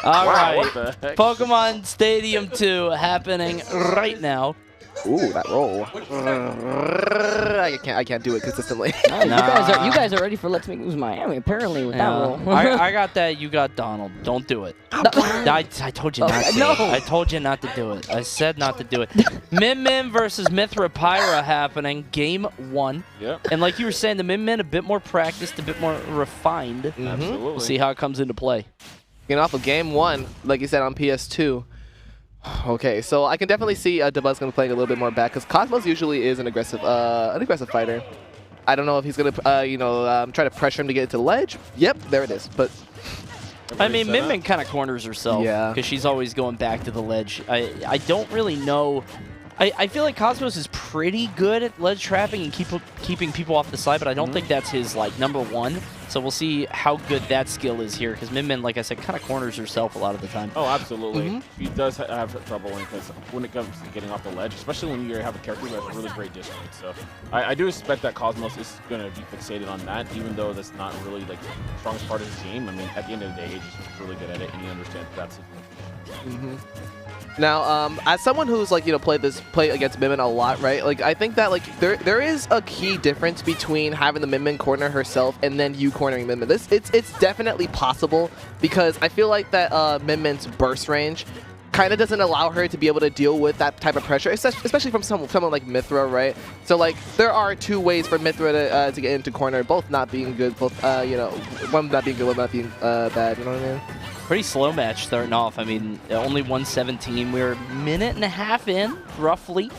All right, what the heck? Pokemon Stadium 2 happening right now. Ooh, that roll. I can't do it consistently. Oh, you guys are ready for Let's Make Moves Miami, apparently, with that roll. I got that. You got Donald. Don't do it. I told you not to. No. I told you not to do it. I said not to do it. Min versus Mythra Pyra happening. Game 1. Yep. And like you were saying, the Min a bit more practiced, a bit more refined. Absolutely. We'll see how it comes into play. Getting off of game 1, like you said, on PS2. Okay, so I can definitely see Dabuz going to be playing a little bit more back because Cosmos usually is an aggressive fighter. I don't know if he's going to, try to pressure him to get into the ledge. Yep, there it is. But I mean, Min kind of corners herself because she's always going back to the ledge. I don't really know. I feel like Cosmos is pretty good at ledge trapping and keeping people off the side, but I don't think that's his like #1. So we'll see how good that skill is here, because Min, like I said, kind of corners herself a lot of the time. Oh, absolutely. He does have trouble when it comes to getting off the ledge, especially when you have a character who has a really great distance. So I do expect that Cosmos is going to be fixated on that, even though that's not really like the strongest part of his game. I mean, at the end of the day, he's just really good at it, and he understands that's his now, as someone who's like play against Min a lot, right? Like I think that like there is a key difference between having the Min corner herself and then you cornering Min. It's definitely possible because I feel like that Min's burst range kind of doesn't allow her to be able to deal with that type of pressure, especially from someone like Mythra, right? So like there are two ways for Mythra to get into corner, both not being good, both one not being good, one not being bad. You know what I mean? Pretty slow match starting off. I mean, only 117. We're a minute and a half in, roughly.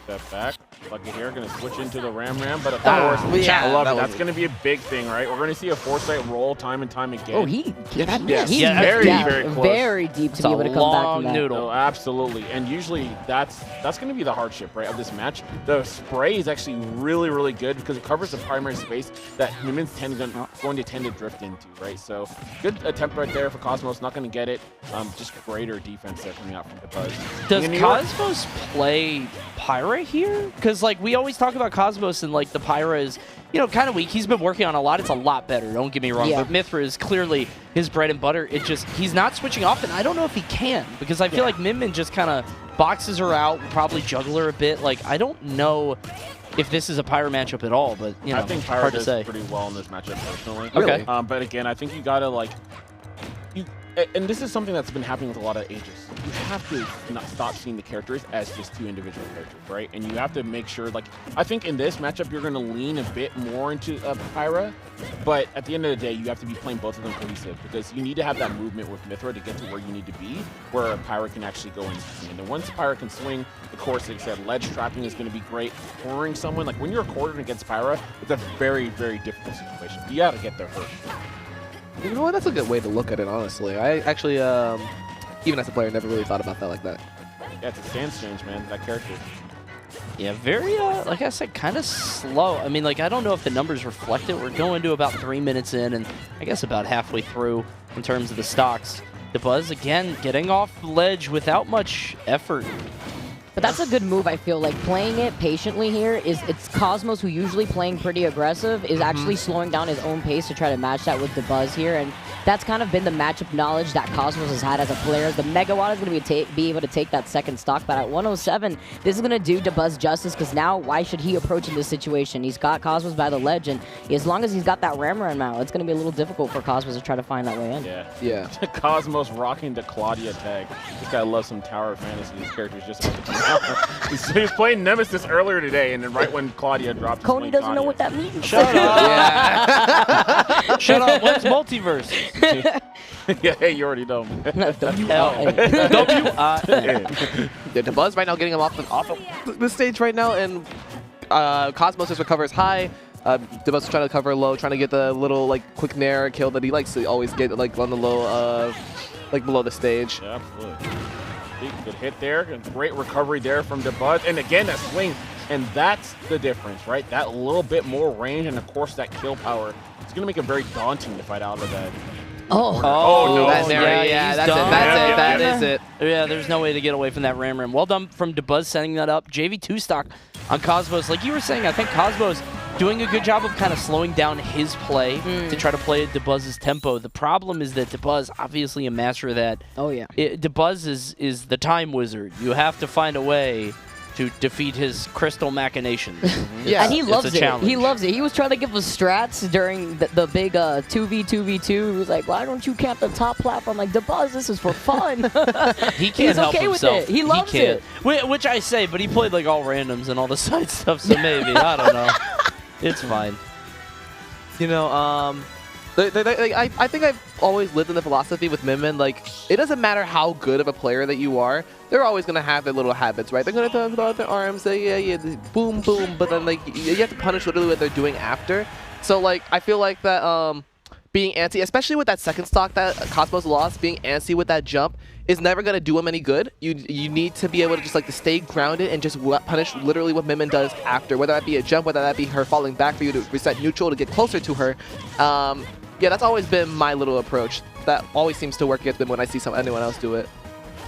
Step back. Lucky here, going to switch into the Ram, but of course, I love it. That's going to be a big thing, right? We're going to see a foresight roll time and time again. Oh, he's very close. Very deep to be able to come back from that. Noodle. Oh, absolutely. And usually that's going to be the hardship, right, of this match. The spray is actually really, really good because it covers the primary space that Min's going to tend to drift into, right? So good attempt right there for Cosmos. Not going to get it. Just greater defense there coming out from Dabuz. Does Cosmos play Pyra here? Because like we always talk about Cosmos and like the Pyra is, kind of weak. He's been working on a lot. It's a lot better. Don't get me wrong. But Mythra is clearly his bread and butter. It just he's not switching off, and I don't know if he can because I feel like Min just kind of boxes her out, probably juggle her a bit. Like I don't know if this is a Pyra matchup at all, but I think Pyra hard does to say. pretty well in this matchup personally. Okay. But again, I think you gotta and this is something that's been happening with a lot of ages. You have to not stop seeing the characters as just two individual characters, right? And you have to make sure, like, I think in this matchup, you're going to lean a bit more into Pyra, but at the end of the day, you have to be playing both of them cohesive because you need to have that movement with Mythra to get to where you need to be, where Pyra can actually go and swing. And then once Pyra can swing, of course, like I said, ledge trapping is going to be great. Cornering someone, like when you're cornered against Pyra, it's a very, very difficult situation. You got to get there first. You know what? That's a good way to look at it, honestly. I actually, even as a player, never really thought about that like that. Yeah, it's a stance change, man, that character. Yeah, very, like I said, kind of slow. I mean, like, I don't know if the numbers reflect it. We're going to about 3 minutes in, and I guess about halfway through in terms of the stocks. Dabuz, again, getting off the ledge without much effort. But that's a good move, I feel like. Playing it patiently here it's Cosmos, who usually playing pretty aggressive, is actually slowing down his own pace to try to match that with Dabuz here. And that's kind of been the matchup knowledge that Cosmos has had as a player. The Megawatt is going to be able to take that second stock, but at 107, this is going to do Dabuz justice, because now why should he approach in this situation? He's got Cosmos by the ledge, and as long as he's got that Ramran now, it's going to be a little difficult for Cosmos to try to find that way in. Yeah. Cosmos rocking the Claudia tag. This guy loves some Tower of Fantasy. His character's just about to come out. He was playing Nemesis earlier today, and then right when Claudia dropped, Coney doesn't know what that means. Shut up. Shut up. What's multiverse? Yeah, hey, you already know. W-L-A. Dabuz right now getting him off the stage right now, and Cosmos just recovers high. Dabuz is trying to cover low, trying to get the little like quick nair kill that he likes to always get like on the low, like below the stage. Yeah, absolutely. Good hit there, great recovery there from Dabuz, and again that swing, and that's the difference, right? That little bit more range, and of course that kill power. It's gonna make it very daunting to fight out of that. Oh no! That's that is it. Yeah, there's no way to get away from that Ram. Well done from Dabuz setting that up. JV2 stock on Cosmos. Like you were saying, I think Cosmos doing a good job of kind of slowing down his play to try to play at Dabuz's tempo. The problem is that Dabuz, obviously a master of that. Oh, yeah. Dabuz is the time wizard. You have to find a way to defeat his crystal machinations. Yeah. And he loves it. challenge. He loves it. He was trying to give us strats during the big 2v2v2. He was like, why don't you camp the top platform? I'm like, Dabuz, this is for fun. He can't He's help okay with himself. it. He loves can't. it. Which I say, but he played like all randoms and all the side stuff, so maybe. I don't know. It's fine. You know, I think I've always lived in the philosophy with Min. Like, it doesn't matter how good of a player that you are, they're always going to have their little habits, right? They're going to throw out their arms, say, boom, boom, but then, like, you have to punish literally what they're doing after. So, like, I feel like that being antsy, especially with that second stock that Cosmos lost, being antsy with that jump is never going to do him any good. You need to be able to just, like, to stay grounded and just punish literally what Min does after, whether that be a jump, whether that be her falling back for you to reset neutral to get closer to her. Yeah, that's always been my little approach. That always seems to work against Min when I see anyone else do it.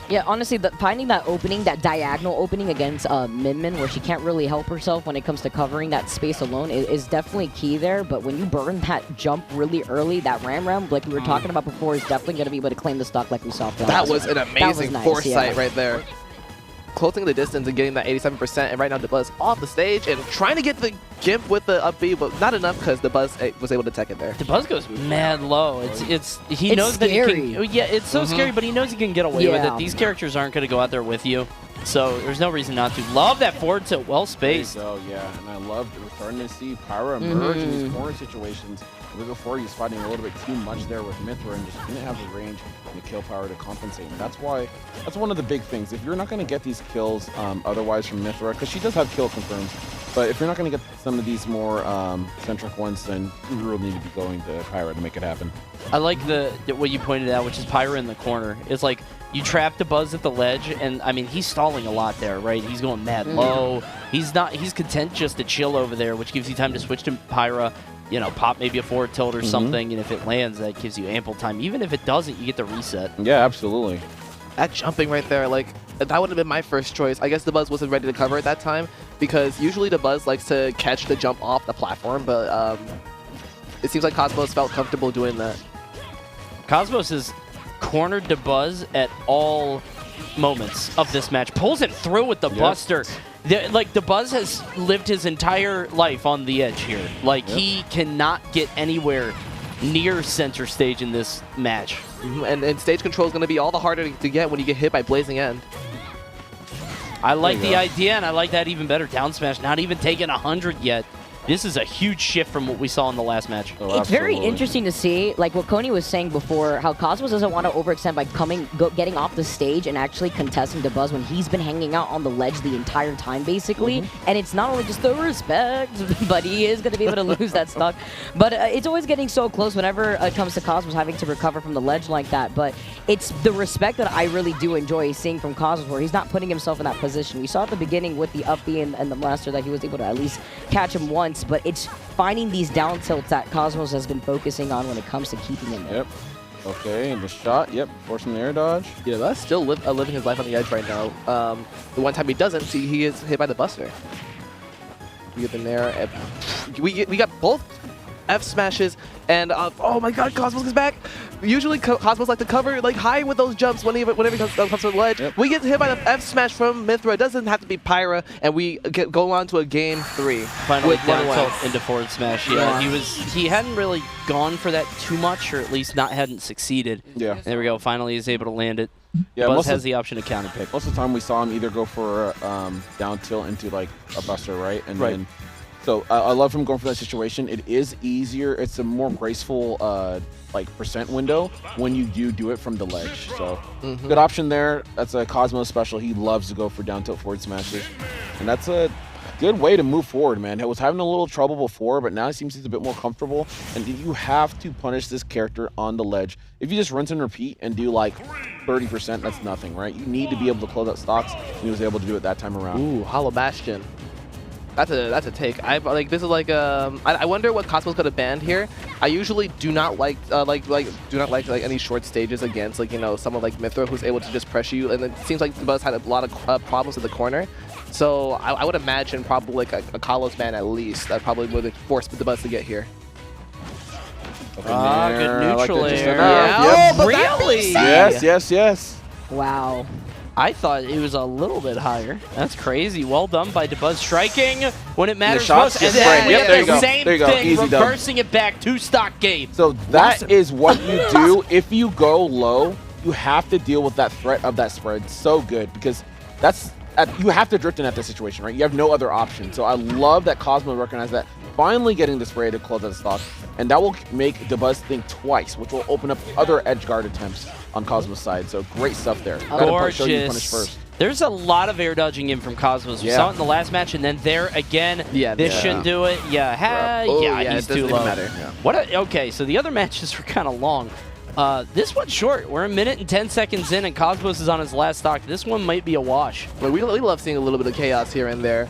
Yeah, honestly, finding that opening, that diagonal opening against Min where she can't really help herself when it comes to covering that space alone is definitely key there. But when you burn that jump really early, that ram, like we were talking about before, is definitely going to be able to claim the stock like we saw. That was an amazing nice, foresight right there. Closing the distance and getting that 87%, and right now Dabuz off the stage and trying to get the Gimp with the up B, but not enough because Dabuz was able to tech it there. Dabuz goes mad low. He It's knows scary. that he can. Yeah, it's so scary, but he knows he can get away with it. These characters aren't going to go out there with you, so there's no reason not to. Love that forward tilt, well spaced. So yeah, and I love that we're starting to see Pyra emerge in these corner situations. Before he was fighting a little bit too much there with Mythra and just didn't have the range and the kill power to compensate. And that's one of the big things. If you're not going to get these kills otherwise from Mythra, because she does have kill confirms, but if you're not going to get some of these more centric ones, then you really need to be going to Pyra to make it happen. I like what you pointed out, which is Pyra in the corner. It's like you trap Dabuz at the ledge, and I mean he's stalling a lot there, right? He's going mad low. He's content just to chill over there, which gives you time to switch to Pyra. You know, pop maybe a forward tilt or something, and if it lands, that gives you ample time. Even if it doesn't, you get the reset. Yeah, absolutely. That jumping right there, like, that would have been my first choice. I guess Dabuz wasn't ready to cover at that time, because usually Dabuz likes to catch the jump off the platform, but it seems like Cosmos felt comfortable doing that. Cosmos has cornered Dabuz at all moments of this match. Pulls it through with the Buster. Like, Dabuz has lived his entire life on the edge here. Like, he cannot get anywhere near center stage in this match. And stage control is going to be all the harder to get when you get hit by Blazing End. I like the idea, and I like that even better. Down smash, not even taking 100 yet. This is a huge shift from what we saw in the last match. Oh, it's very interesting to see, like what Coney was saying before, how Cosmos doesn't want to overextend by getting off the stage and actually contesting Dabuz when he's been hanging out on the ledge the entire time, basically. And it's not only just the respect, but he is going to be able to lose that stock. But it's always getting so close whenever it comes to Cosmos having to recover from the ledge like that. But it's the respect that I really do enjoy seeing from Cosmos, where he's not putting himself in that position. We saw at the beginning with the up B and the blaster that he was able to at least catch him once. But it's finding these down tilts that Cosmos has been focusing on when it comes to keeping him there. Yep. Okay, and the shot. Yep, forcing the air dodge. Yeah, that's still living his life on the edge right now. The one time he doesn't, see, he is hit by the Buster. We get in there. We got both F smashes, and oh my God, Cosmos is back. Usually Cosmos like to cover like high with those jumps whenever he comes to the ledge. We get hit by the F smash from Mythra. It doesn't have to be Pyra, and we go on to a game 3. Finally down tilt into forward smash. Yeah, he hadn't really gone for that too much, or at least hadn't succeeded. Yeah. There we go. Finally, he's able to land it. Yeah, Buzz has the option to counter pick. Most of the time, we saw him either go for down tilt into like a Buster, right? And then. So I love him going for that situation. It is easier. It's a more graceful like percent window when you do it from the ledge. So good option there. That's a Cosmos special. He loves to go for down tilt forward smashes, and that's a good way to move forward, man. He was having a little trouble before, but now he seems he's a bit more comfortable. And you have to punish this character on the ledge. If you just rinse and repeat and do like 30%, that's nothing, right? You need to be able to close out stocks, and he was able to do it that time around. Ooh, Hollow Bastion. That's a take. Like this is like I wonder what Cosmo's gonna ban here. I usually do not like any short stages against like someone like Mythra who's able to just pressure you, and it seems like Dabuz had a lot of problems in the corner. So I would imagine probably like a Kalos ban at least that probably would force Dabuz to get here. Good neutral air. Yeah. Oh, really? Yes. Wow. I thought it was a little bit higher. That's crazy. Well done by Dabuz, striking when it matters most. And then yep, there you go. same There you go. thing, Easy reversing it back to stock game. So that is what you do. If you go low, you have to deal with that threat of that spread so good because you have to drift in at this situation, right? You have no other option. So I love that Cosmo recognized that, finally getting the spray to close out the stock, and that will make Dabuz think twice, which will open up other edge guard attempts on Cosmo's side. So great stuff there. Gorgeous. Show you punish first. There's a lot of air dodging in from Cosmos. We saw it in the last match, and then there again. This shouldn't do it. He's too low. Okay, so the other matches were kind of long. This one's short. We're a minute and 10 seconds in, and Cosmos is on his last stock. This one might be a wash. But we love seeing a little bit of chaos here and there.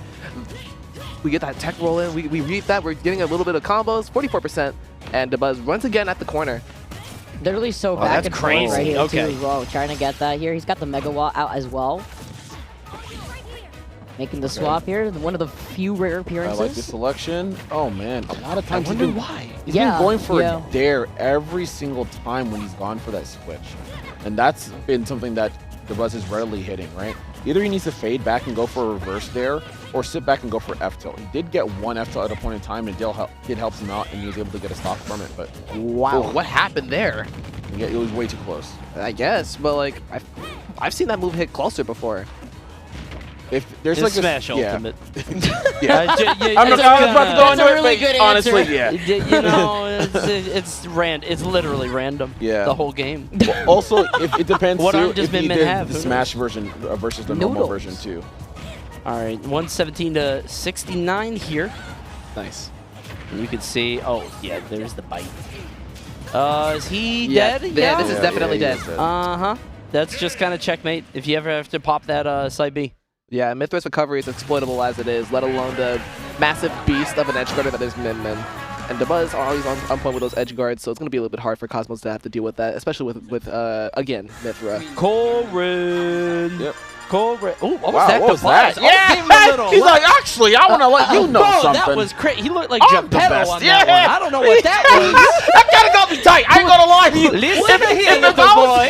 We get that tech roll in. We read that. We're getting a little bit of combos, 44%. And Dabuz once again at the corner. Literally so back and forth right here okay. too as well. Trying to get that here. He's got the Mega Wall out as well. Making the swap here. One of the few rare appearances. I like this selection. Oh, man. A lot of times I wonder why. He's been going for a dare every single time when he's gone for that switch. And that's been something that Dabuz is rarely hitting, right? Either he needs to fade back and go for a reverse dare, or sit back and go for F-tilt. He did get one F-tilt at a point in time, and it helps him out, and he was able to get a stock from it. But wow, what happened there? Yeah, it was way too close. I guess, but like I've seen that move hit closer before. If there's it's like Smash Ultimate. I'm about to go into it, really but honestly, yeah. It's literally random. Yeah. The whole game. Well, also, if it depends what too, does if he Min did have? the Smash version versus the normal version too. All right, 117 to 69 here. Nice. And you can see, there's the bite. Is he dead? Yeah, this is definitely dead. That's just kind of checkmate if you ever have to pop that side B. Yeah, Mythra's recovery is exploitable as it is, let alone the massive beast of an edge guarder that is Min. And Dabuz are always on point with those edge guards, so it's going to be a little bit hard for Cosmos to have to deal with that, especially with again, Mythra. Corrin. Yep. Corrin. Oh, what was wow, that? What was that? Yeah! He's like, actually, I want to let you know something. That was crazy. He looked like I'm the Geppetto best. on that one. I don't know what that was. That kind of got me tight. I ain't going to lie to you. Listen to him, little boy.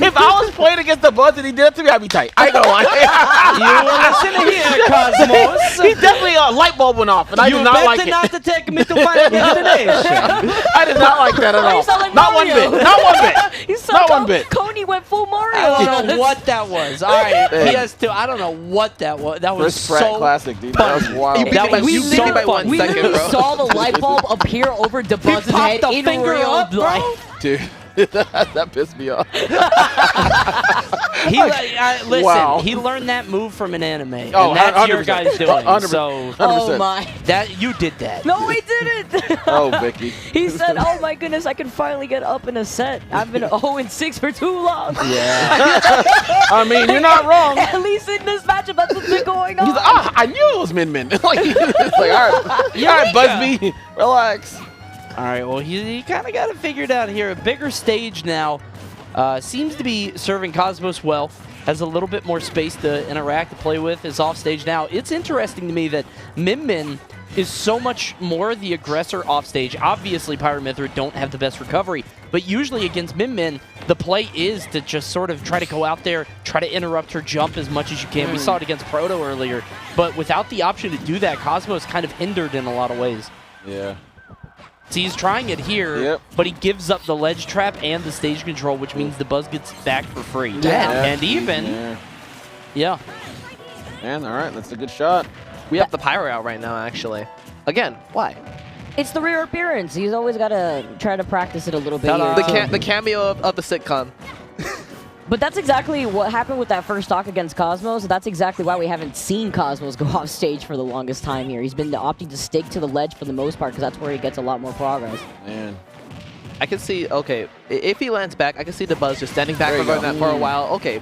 If I was playing against Dabuz and he did it to me, I'd be tight. I ain't going to lie. You listen to here, Cosmos. He definitely a light bulb went off, and I did not like it. You better not to take me to final destination. I did not like that at all. Like not one bit. Not one bit. Not one bit. Coney went full Mario. I don't know what that was. All right, PS2. I don't know what that was. That was First so classic, dude. That was wild. That was we so by 1 We second, literally bro. saw the light bulb appear over Dabuz's head the in finger real up, bro. life. Dude, that pissed me off. Listen, Wow. he learned that move from an anime, and Oh, that's your 100%. guys doing. 100%. So Oh my. that you did that. No, he didn't. Oh, Vicky. He said, "Oh my goodness, I can finally get up in a set. I've been 0-6 for too long." Yeah. I mean, you're not wrong. At least in this matchup, that's what's been going on. He's like, I knew it was Min. Like, it's like, all right, Buzzby, relax. All right. Well, he kind of got it figured out here. A bigger stage now. Seems to be serving Cosmos well. Has a little bit more space to interact, to play with. Is off stage now. It's interesting to me that Min is so much more the aggressor off stage. Obviously, Pyra and Mythra don't have the best recovery, but usually against Min, the play is to just sort of try to go out there, try to interrupt her jump as much as you can. We saw it against Proto earlier, but without the option to do that, Cosmos kind of hindered in a lot of ways. Yeah. So he's trying it here, but he gives up the ledge trap and the stage control, which means Dabuz gets back for free. And even, Man, all right, that's a good shot. We have the Pyra out right now, actually. Again, why? It's the rare appearance. He's always got to try to practice it a little bit. The cameo of the sitcom. But that's exactly what happened with that first talk against Cosmos. That's exactly why we haven't seen Cosmos go off stage for the longest time here. He's been opting to stick to the ledge for the most part because that's where he gets a lot more progress. Man. I can see, okay, if he lands back, I can see Dabuz just standing back for a while. Okay.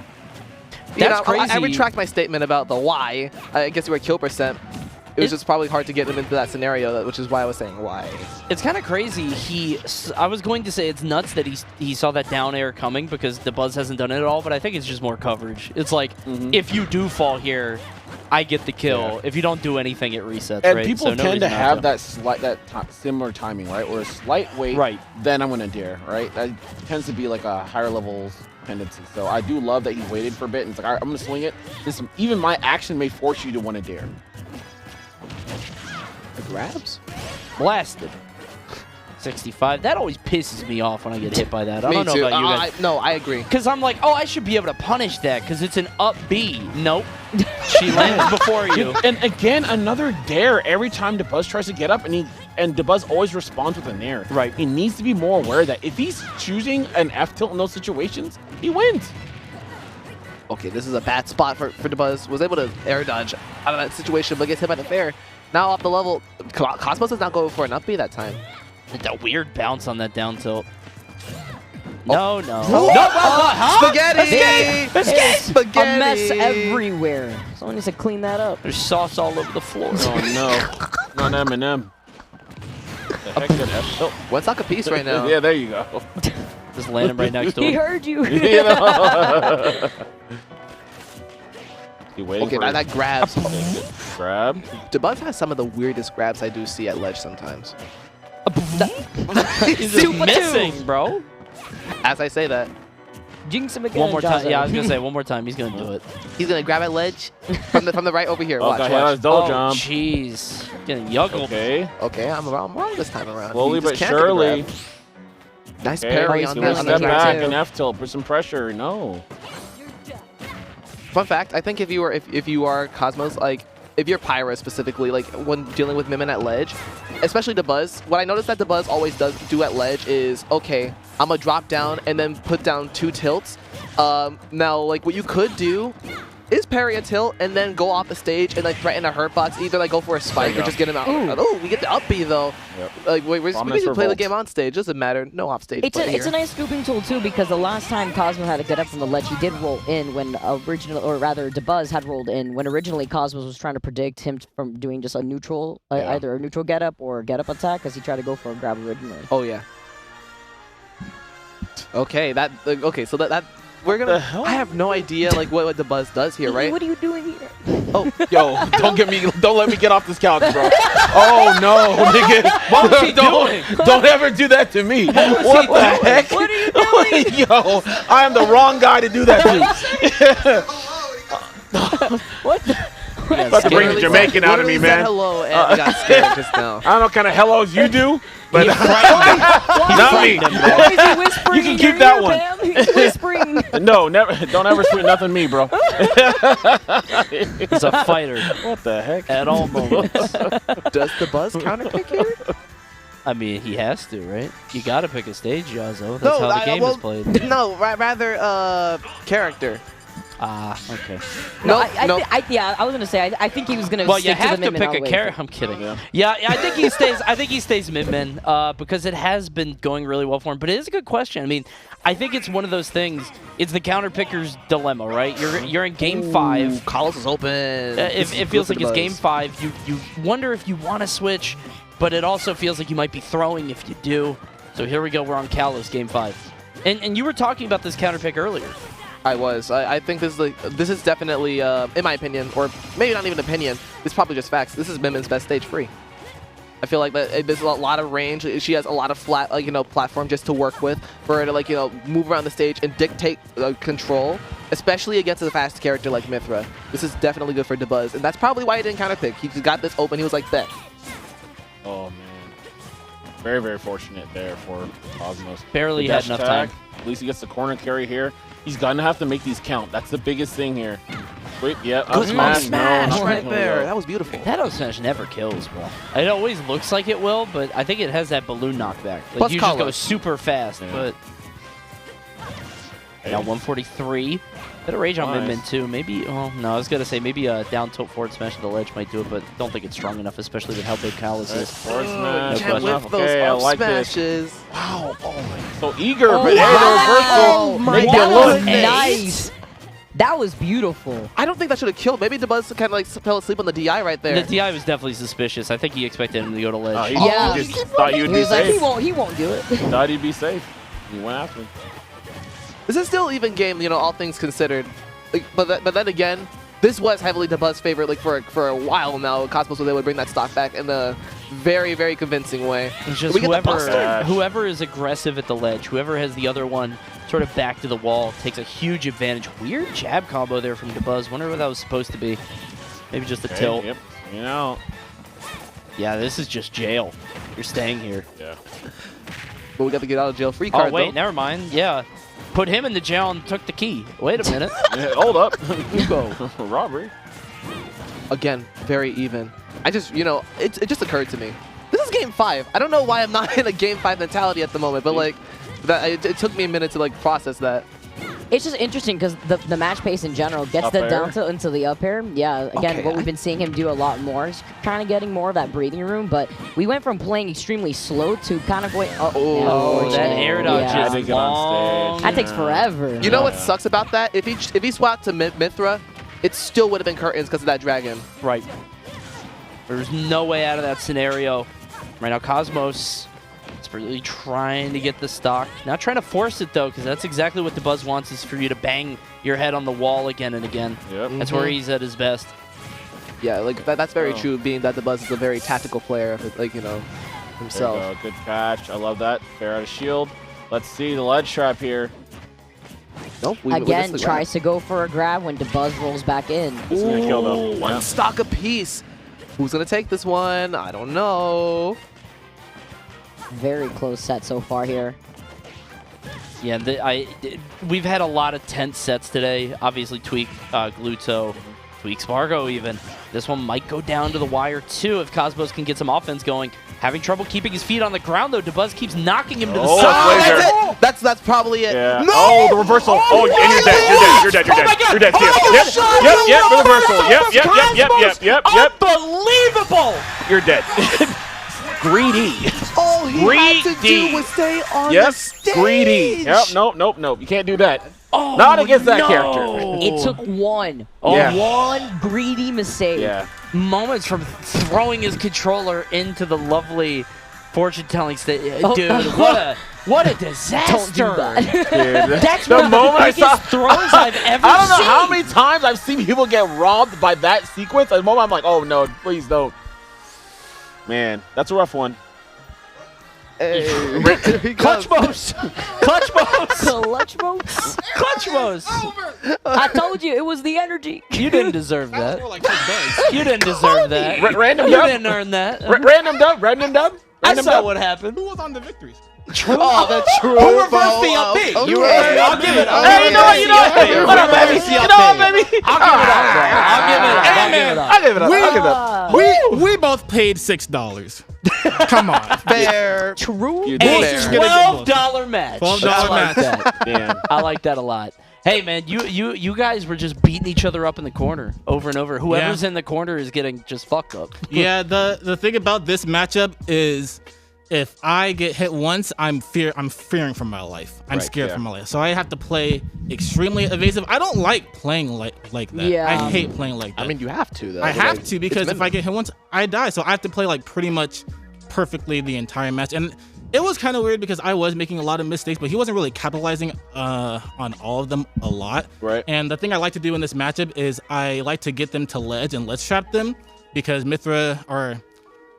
That's crazy. I retract my statement about the why. I guess you were kill percent. It was just probably hard to get him into that scenario, which is why I was saying why. It's kind of crazy. I was going to say it's nuts that he saw that down air coming because Dabuz hasn't done it at all, but I think it's just more coverage. It's like, if you do fall here, I get the kill. Yeah. If you don't do anything, it resets, and right? people tend to have that similar timing, right? Or a slight wait, right? Then I'm going to dare, right? That tends to be like a higher levels tendency. So I do love that he waited for a bit and it's like, all right, I'm going to swing it. Even my action may force you to want to dare. The grabs? Blasted. 65. That always pisses me off when I get hit by that. I don't know about you guys. No, I agree. Because I'm like, oh, I should be able to punish that because it's an up B. Nope. She lands before you. And again, another dare every time Dabuz tries to get up, and Dabuz always responds with a nair. Right. He needs to be more aware that if he's choosing an F tilt in those situations, he wins. Okay, this is a bad spot for Dabuz. Was able to air dodge out of that situation, but gets hit by the fair. Now off the level, Cosmos is not going for an up B that time. That weird bounce on that down tilt. No, no. Spaghetti! Escape! Spaghetti! A mess everywhere. Someone needs to clean that up. There's sauce all over the floor. Oh, no. Not Eminem. The heck did F tilt? One stock a piece right now. Yeah, there you go. Just landing right next to him. He heard you. Okay, now that grabs. Grab. Dabuz has some of the weirdest grabs I do see at ledge sometimes. He's just missing, bro. As I say that. Jinx him again. One more time. Yeah, I was going to say one more time. He's going to do it. He's going to grab at ledge from the right over here. Watch, okay, watch. double jump. Jeez. Getting yuggled. Okay, I'm wrong this time around. Slowly but surely. Nice parry on that. that. Step back and F tilt. Put some pressure. No. Fun fact, I think if you are Cosmos, like, if you're Pyra specifically, like, when dealing with Mimin at ledge, especially Dabuz, what I noticed that Dabuz always does do at ledge is, okay, I'm going to drop down and then put down 2 tilts. Now, like, what you could do is parry a tilt and then go off the stage and, like, threaten a hurt box, either, like, go for a spike or just get him out. Oh, we get the up B, though. Yep. Like, we can play the game on stage. Doesn't matter. No off stage. It's a nice scooping tool, too, because the last time Cosmo had to get up from the ledge, he did roll in when Dabuz had rolled in when originally Cosmos was trying to predict him from doing just a neutral, either a neutral get up or get up attack, because he tried to go for a grab originally. Oh, yeah. Okay, so that we're gonna. I have no idea like what Dabuz does here, right? What are you doing here? Oh, yo, don't let me get off this couch, bro. Oh no, nigga. What was he doing? Don't ever do that to me. What the heck? What are you doing? Yo, I am the wrong guy to do that to. What the? About to bring the Jamaican out of me, man. Hello, and got scared just now. I don't know what kind of hellos you do, but not me. Why is he whispering? You can keep that one. He's whispering. No, never. Don't ever sweet nothing to me, bro. He's a fighter. What the heck? At all moments. Does Dabuz counterpick here? I mean, he has to, right? You got to pick a stage, Yazo. That's how the game is played. No, rather character. Ah, okay. No, I was gonna say I think he was gonna. Well, you stick have to, the to pick a character. I'm kidding. Yeah, I think he stays. I think he stays mid-min because it has been going really well for him. But it is a good question. I mean, I think it's one of those things. It's the counter picker's dilemma, right? You're in game 5. Kalos is open. It feels like it's game 5. You wonder if you want to switch, but it also feels like you might be throwing if you do. So here we go. We're on Kalos game 5, and you were talking about this counter pick earlier. I was. I think this is definitely, in my opinion, or maybe not even opinion, it's probably just facts. This is Mimin's best stage free. I feel like that there's a lot of range. She has a lot of flat, platform just to work with for her to, move around the stage and dictate control, especially against a fast character like Mythra. This is definitely good for Dabuz, and that's probably why he didn't counterpick. He got this open. He was like, bet. Oh, man. Very, very fortunate there for Cosmos. Barely had enough time. At least he gets the corner carry here. He's going to have to make these count. That's the biggest thing here. Wait, yeah. Good smash. No, Right there. That was beautiful. That up smash never kills, bro. It always looks like it will, but I think it has that balloon knockback. Like, plus you Kalos. just go super fast, but... Now 143. Bit of rage on Min-Min too. Maybe, oh no, I was gonna say maybe a down tilt forward smash to the ledge might do it, but don't think it's strong enough, especially with how big Kalos is. Forward smash. Can't whip those up smashes. Wow. Oh my. So eager, but hey, the reversal. Oh my Make God. it look Nice. That was beautiful. I don't think that should have killed. Maybe Dabuz kind of like fell asleep on the DI right there. The DI was definitely suspicious. I think he expected him to go to ledge. Yeah. He just thought you'd He be was like, safe. he won't do it. Thought he'd be safe. He went after him. This is still even game, you know, all things considered. Like, but then again, this was heavily Dabuz's favorite like for a while now. Cosmos was able to bring that stock back in a very, very convincing way. It's just we get the Buster? whoever is aggressive at the ledge, whoever has the other one sort of back to the wall, takes a huge advantage. Weird jab combo there from Dabuz. Wonder what that was supposed to be. Maybe just a tilt. Yep. You know. Yeah, this is just jail. You're staying here. Yeah. But we got to get out of jail free card. Oh, wait, though. never mind. Yeah. Put him in the jail and took the key. Wait a minute. Yeah, hold up. Ugo. Robbery. Again, very even. I just, you know, it just occurred to me. This is game 5. I don't know why I'm not in a game 5 mentality at the moment, but like, it took me a minute to like process that. It's just interesting because the match pace in general gets Up the air. down tilt into the up air. Yeah, again, Okay, what we've been seeing him do a lot more is kind of getting more of that breathing room. But we went from playing extremely slow to kind of going. Oh, that air dodge yeah. is Had to get on long. stage. That takes forever. You know what sucks about that? If he swapped to Mythra, it still would have been curtains because of that dragon. Right. There's no way out of that scenario. Right now, Cosmos is really trying to get the stock. Not trying to force it, though, because that's exactly what Dabuz wants, is for you to bang your head on the wall again and again. Yep. That's where he's at his best. Yeah, like that's very true, being that Dabuz is a very tactical player, like, you know, There himself. you go. Good catch. I love that. Fair out of shield. Let's see the ledge trap here. Nope. Again, tries to go for a grab when Dabuz rolls back in. This is gonna kill though. One Yeah. stock apiece. Who's gonna take this one? I don't know. Very close set so far here. Yeah, we've had a lot of tense sets today. Obviously, Tweak, Gluto, Tweak Spargo even. This one might go down to the wire, too, if Cosmos can get some offense going. Having trouble keeping his feet on the ground, though. Dabuz keeps knocking him to the Oh, side. laser. That's probably it. Yeah. No! Oh, the reversal. Oh, and you're dead. You're dead. You're dead. You're dead. You're dead. Yep. The reversal. Yep. Unbelievable! You're dead. Greedy. All he had to Greedy. do was stay on the Yep. stage. Greedy. Yep. Nope. You can't do that. Oh, Not against that no. character. It took one greedy mistake. Yeah. Moments from throwing his controller into the lovely fortune-telling state. Oh. Dude, what a disaster! Don't do that. Dude. That's the one of moment the I saw biggest throws I've ever I don't know seen. how many times I've seen people get robbed by that sequence. At the moment, I'm like, oh no, please don't. Man, that's a rough one. Hey. Clutch Mose! Clutch Mose! Clutch modes. Clutch Mose! I told you, it was the energy. You didn't deserve that. More like $6. You didn't deserve that. Random You dub. didn't earn that. Random dub. Random dub. I Random saw dub. what happened. Who was on the victories? Oh, that's true. Who reversed the up B? Okay. You reversed I'll give it up. Hey, you know what? You know what? Who What up, baby? reversed the You up know what, B? baby? I'll give it up, bro. I'll give it up. I'll give it up. I'll give it up. I'll give it up. We both paid $6. Come on. Fair. True. You A did. Fair. $12 match. $12 I like match. that. Damn. I like that a lot. Hey man, you guys were just beating each other up in the corner over and over. Whoever's in the corner is getting just fucked up. Yeah, the thing about this matchup is if I get hit once, I'm fearing for my life. I'm Right, scared yeah. for my life. So I have to play extremely evasive. I don't like playing like that. Yeah. I hate playing like that. I mean, you have to, though. I have Like, to because it's if I get hit once, I die. So I have to play like pretty much perfectly the entire match. And it was kind of weird because I was making a lot of mistakes, but he wasn't really capitalizing on all of them a lot. Right. And the thing I like to do in this matchup is I like to get them to ledge and ledge trap them because Mythra or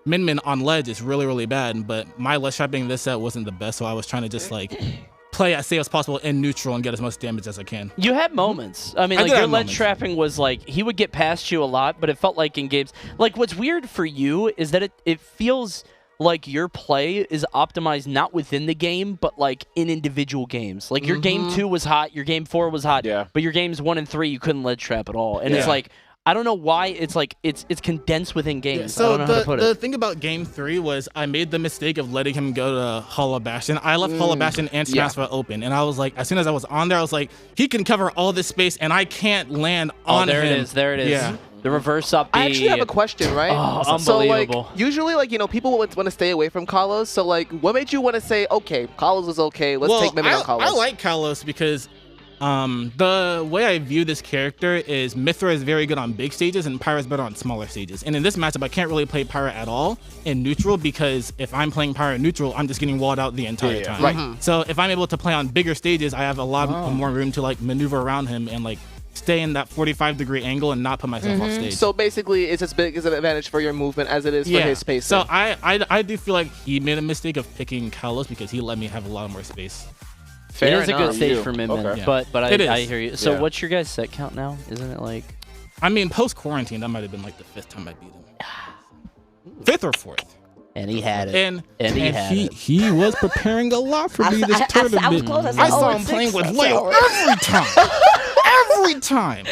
Min on ledge is really, really bad. But my ledge trapping this set wasn't the best, so I was trying to just like play as safe as possible in neutral and get as much damage as I can. You had moments. I mean, I like did your have ledge moments. trapping was like he would get past you a lot, but it felt like in games. Like what's weird for you is that it feels like your play is optimized not within the game, but like in individual games. Like your game 2 was hot, your game 4 was hot, Yeah. but your games 1 and 3 you couldn't ledge trap at all. And it's Yeah. like I don't know why it's like it's condensed within games. I So don't know how to put the it. thing about game 3 was I made the mistake of letting him go to Hollow Bastion. I left Hollow Bastion and Smash Mouth open, and I was like, as soon as I was on there, I was like, he can cover all this space, and I can't land on there him. it is. There it is. Yeah. The reverse up B. I actually have a question, right? Oh, So, like, unbelievable. usually, like, you know, people want to stay away from Kalos. So, like, what made you want to say, okay, Kalos is okay, let's take Mimic on Kalos? I like Kalos because The way I view this character is Mythra is very good on big stages and Pyra is better on smaller stages. And in this matchup, I can't really play Pyra at all in neutral because if I'm playing Pyra in neutral, I'm just getting walled out the entire time. Right. So if I'm able to play on bigger stages, I have a lot more room to like maneuver around him and like stay in that 45-degree angle and not put myself off stage. So basically, it's as big as an advantage for your movement as it is for his space. So I do feel like he made a mistake of picking Kalos because he let me have a lot more space. Fair it is a good enough. stage for Min Min, Okay. but I hear you. So Yeah. what's your guys' set count now? Isn't it like? I mean, post-quarantine, that might have been like the 5th time I beat him. 5th or 4th. And he had it. And he had it. he was preparing a lot for me this I tournament. was close. I said, I saw "Oh, him it's playing 6." with I said, Leo "Oh, every time. Every time.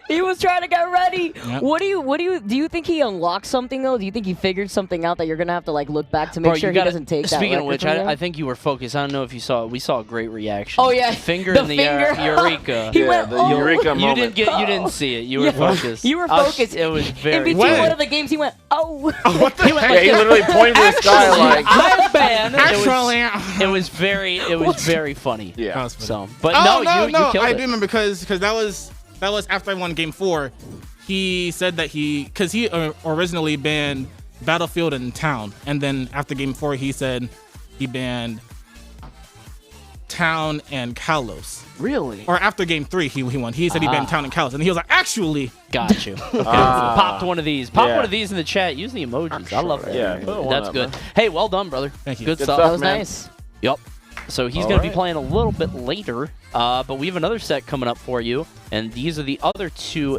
He was trying to get ready. Yep. Do you think he unlocked something though? Do you think he figured something out that you're gonna have to like look back to make Bro, sure you he doesn't take that? Speaking of record which, from you? I think you were focused. I don't know if you saw it. We saw a great reaction. Oh yeah, Finger the in the finger. Eureka. He Yeah, went, the "Oh." Eureka You moment. you didn't see it. You were Yeah. focused. You were Us, focused. it was In very. between When? one of the games, he went, "Oh." What the Yeah, he literally pointed to the sky like. I'm banned. Actually, It was very funny. Yeah. That was funny. So, but Oh, no, you killed I it. do remember because that was after I won game 4. He said that he originally banned Battlefield and Town, and then after game 4 he said he banned Town and Kalos. Really? Or after game 3 he won. He said he banned Town and Kalos, and he was like, actually. Got you. Okay. Popped one of these. Pop one of these in the chat. Use the emojis. I love that. Yeah, put one That's up, good. man. Hey, well done, brother. Thank you. Good Good stuff. That was man. nice. Yep. So he's All going to be right. playing a little bit later, but we have another set coming up for you, and these are the other two